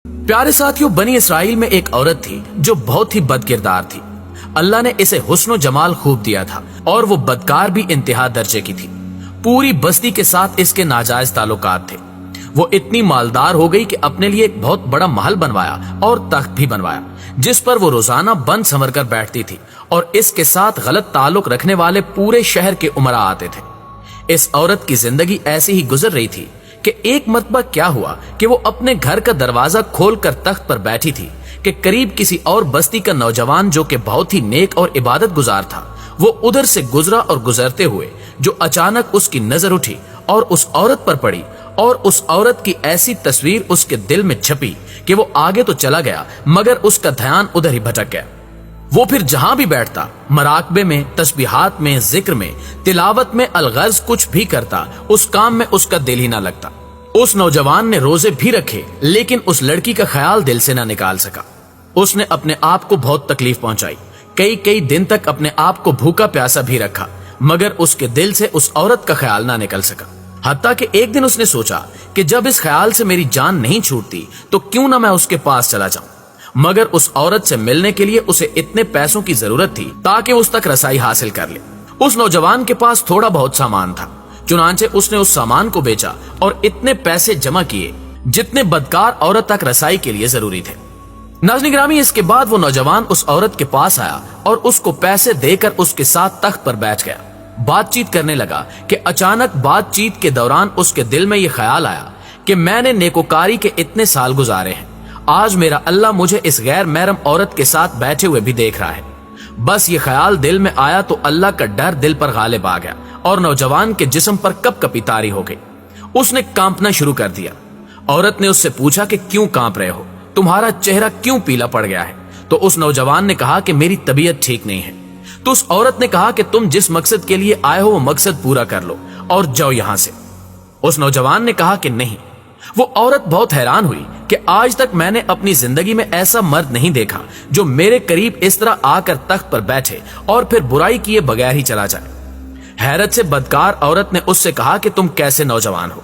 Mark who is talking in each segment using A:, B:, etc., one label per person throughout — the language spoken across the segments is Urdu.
A: پیارے ساتھیوں، بنی اسرائیل میں ایک عورت تھی جو بہت ہی بد کردار تھی۔ اللہ نے اسے حسن و جمال خوب دیا تھا اور وہ بدکار بھی انتہا درجے کی تھی۔ پوری بستی کے ساتھ اس کے ناجائز تعلقات تھے۔ وہ اتنی مالدار ہو گئی کہ اپنے لیے ایک بہت بڑا محل بنوایا اور تخت بھی بنوایا، جس پر وہ روزانہ بن سنور کر بیٹھتی تھی، اور اس کے ساتھ غلط تعلق رکھنے والے پورے شہر کے امراء آتے تھے۔ اس عورت کی زندگی ایسی ہی گزر رہی تھی کہ ایک مرتبہ کیا ہوا کہ وہ اپنے گھر کا دروازہ کھول کر تخت پر بیٹھی تھی کہ قریب کسی اور بستی کا نوجوان جو کہ بہت ہی نیک اور عبادت گزار تھا، وہ ادھر سے گزرا، اور گزرتے ہوئے جو اچانک اس کی نظر اٹھی اور اس عورت پر پڑی، اور اس عورت کی ایسی تصویر اس کے دل میں چھپی کہ وہ آگے تو چلا گیا مگر اس کا دھیان ادھر ہی بھٹک گیا۔ وہ پھر جہاں بھی بیٹھتا، مراقبے میں، تسبیحات میں، ذکر میں، تلاوت میں، الغرض کچھ بھی کرتا، اس کام میں اس کا دل ہی نہ لگتا۔ اس نوجوان نے روزے بھی رکھے لیکن اس لڑکی کا خیال دل سے نہ نکال سکا۔ اس نے اپنے آپ کو بہت تکلیف پہنچائی، کئی دن تک اپنے آپ کو بھوکا پیاسا بھی رکھا، مگر اس کے دل سے اس عورت کا خیال نہ نکل سکا۔ حتیٰ کہ ایک دن اس نے سوچا کہ جب اس خیال سے میری جان نہیں چھوٹتی تو کیوں نہ میں اس کے پاس چلا جاؤں، مگر اس عورت سے ملنے کے لیے اسے اتنے پیسوں کی ضرورت تھی تاکہ اس تک رسائی حاصل کر لے۔ اس نوجوان کے پاس تھوڑا بہت سامان تھا، چنانچہ اس نے اس سامان کو بیچا اور اتنے پیسے جمع کیے جتنے بدکار عورت تک رسائی کے لیے ضروری تھے۔ ناظرین گرامی، اس کے بعد وہ نوجوان اس عورت کے پاس آیا اور اس کو پیسے دے کر اس کے ساتھ تخت پر بیٹھ گیا۔ بات چیت کرنے لگا کہ اچانک بات چیت کے دوران اس کے دل میں یہ خیال آیا کہ میں نے نیکوکاری کے اتنے سال گزارے ہیں، آج میرا اللہ مجھے اس غیر محرم عورت کے ساتھ بیٹھے ہوئے بھی دیکھ رہا ہے۔ بس یہ خیال دل میں آیا تو اللہ کا ڈر دل پر غالب آ گیا اور نوجوان کے جسم پر کپ کپی طاری ہو گئی۔ اس نے کانپنا شروع کر دیا۔ عورت نے اس سے پوچھا کہ کیوں کانپ رہے ہو، تمہارا چہرہ کیوں پیلا پڑ گیا ہے؟ تو اس نوجوان نے کہا کہ میری طبیعت ٹھیک نہیں ہے۔ تو اس عورت نے کہا کہ تم جس مقصد کے لیے آئے ہو وہ مقصد پورا کر لو اور جاؤ یہاں سے۔ اس نوجوان نے کہا کہ نہیں۔ وہ عورت بہت حیران ہوئی کہ آج تک میں نے اپنی زندگی میں ایسا مرد نہیں دیکھا جو میرے قریب اس طرح آ کر تخت پر بیٹھے اور پھر برائی کیے بغیر ہی چلا جائے۔ حیرت سے بدکار عورت نے اس سے کہا کہ تم کیسے نوجوان ہو؟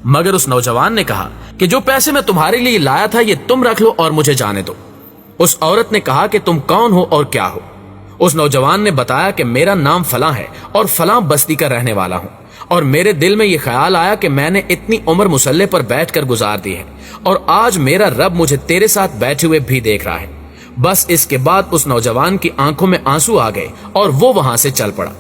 A: مگر اس نوجوان نے کہا کہ جو پیسے میں تمہارے لیے لایا تھا یہ تم رکھ لو اور مجھے جانے دو۔ اس عورت نے کہا کہ تم کون ہو اور کیا ہو؟ اس نوجوان نے بتایا کہ میرا نام فلاں ہے اور فلاں بستی کا رہنے والا ہوں، اور میرے دل میں یہ خیال آیا کہ میں نے اتنی عمر مسلح پر بیٹھ کر گزار دی ہے اور آج میرا رب مجھے تیرے ساتھ بیٹھے ہوئے بھی دیکھ رہا ہے۔ بس اس کے بعد اس نوجوان کی آنکھوں میں آنسو آ گئے اور وہ وہاں سے چل پڑا۔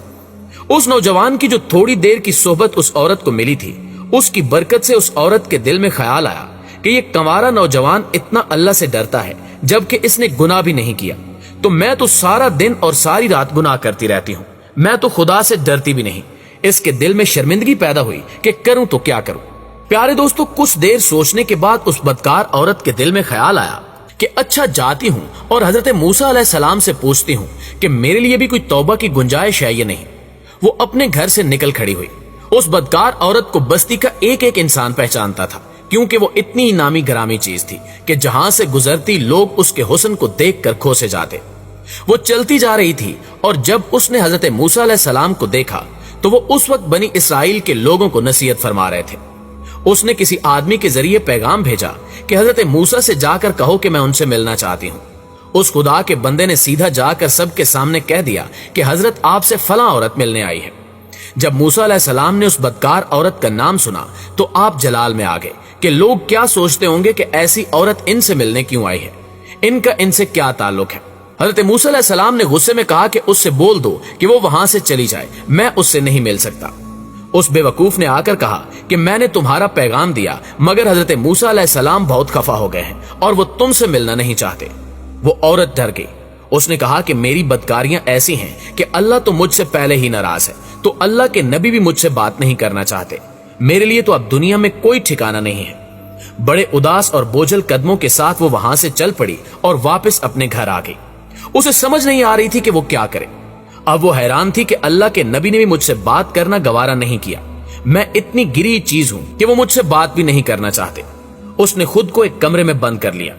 A: اس نوجوان کی جو تھوڑی دیر کی صحبت اس عورت کو ملی تھی، اس کی برکت سے اس عورت کے دل میں خیال آیا کہ یہ کنوارا نوجوان اتنا اللہ سے ڈرتا ہے جبکہ اس نے گناہ بھی نہیں کیا، تو میں تو سارا دن اور ساری رات گناہ کرتی رہتی ہوں، میں تو خدا سے ڈرتی بھی نہیں۔ اس کے دل میں شرمندگی پیدا ہوئی کہ کروں تو کیا کروں۔ پیارے دوستو، کچھ دیر سوچنے کے بعد اس بدکار عورت کے دل میں خیال آیا کہ اچھا جاتی ہوں اور حضرت موسیٰ علیہ السلام سے پوچھتی ہوں کہ میرے لیے بھی کوئی توبہ کی گنجائش ہے یا نہیں۔ وہ اپنے گھر سے نکل کھڑی ہوئی۔ اس بدکار عورت کو بستی کا ایک ایک انسان پہچانتا تھا، کیونکہ وہ اتنی نامی گرامی چیز تھی کہ جہاں سے گزرتی لوگ اس کے حسن کو دیکھ کر کھو سے جاتے۔ وہ چلتی جا رہی تھی اور جب اس نے حضرت موسیٰ علیہ السلام کو دیکھا تو وہ اس وقت بنی اسرائیل کے لوگوں کو نصیحت فرما رہے تھے۔ اس نے کسی آدمی کے ذریعے پیغام بھیجا کہ حضرت موسیٰ سے جا کر کہو کہ میں ان سے ملنا چاہتی ہوں۔ اس خدا کے بندے نے سیدھا جا کر سب کے سامنے کہہ دیا کہ حضرت آپ سے فلاں عورت ملنے آئی ہے۔ جب موسیٰ علیہ السلام نے اس بدکار عورت کا نام سنا تو آپ جلال میں آ گئے کہ لوگ کیا سوچتے ہوں گے کہ ایسی عورت ان سے ملنے کیوں آئی ہے، ان کا ان سے کیا تعلق ہے۔ حضرت موسیٰ علیہ السلام نے غصے میں کہا کہ اس سے بول دو کہ وہ وہاں سے چلی جائے، میں اس سے نہیں مل سکتا۔ اس بے وقوف نے آ کر کہا کہ میں نے تمہارا پیغام دیا مگر حضرت موسیٰ علیہ السلام بہت خفا ہو گئے ہیں اور وہ تم سے ملنا نہیں چاہتے۔ وہ عورت ڈر گئی۔ اس نے کہا کہ میری بدکاریاں ایسی ہیں کہ اللہ تو مجھ سے پہلے ہی ناراض ہے، تو اللہ کے نبی بھی مجھ سے بات نہیں کرنا چاہتے، میرے لیے تو اب دنیا میں کوئی ٹھکانہ نہیں ہے۔ بڑے اداس اور بوجھل قدموں کے ساتھ وہ وہاں سے چل پڑی اور واپس اپنے گھر آ گئی۔ اسے سمجھ نہیں آ رہی تھی کہ وہ کیا کرے۔ اب وہ حیران تھی کہ اللہ کے نبی نے بھی مجھ سے بات کرنا گوارا نہیں کیا، میں اتنی گری چیز ہوں کہ وہ مجھ سے بات بھی نہیں کرنا چاہتے۔ اس نے خود کو ایک کمرے میں بند کر لیا۔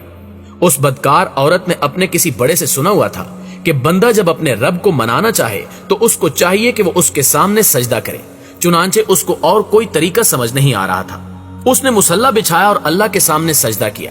A: اس بدکار عورت نے اپنے کسی بڑے سے سنا ہوا تھا کہ بندہ جب اپنے رب کو منانا چاہے تو اس کو چاہیے کہ وہ اس کے سامنے سجدہ کرے، چنانچہ اس کو اور کوئی طریقہ سمجھ نہیں آ رہا تھا۔ اس نے مصلی بچھایا اور اللہ کے سامنے سجدہ کیا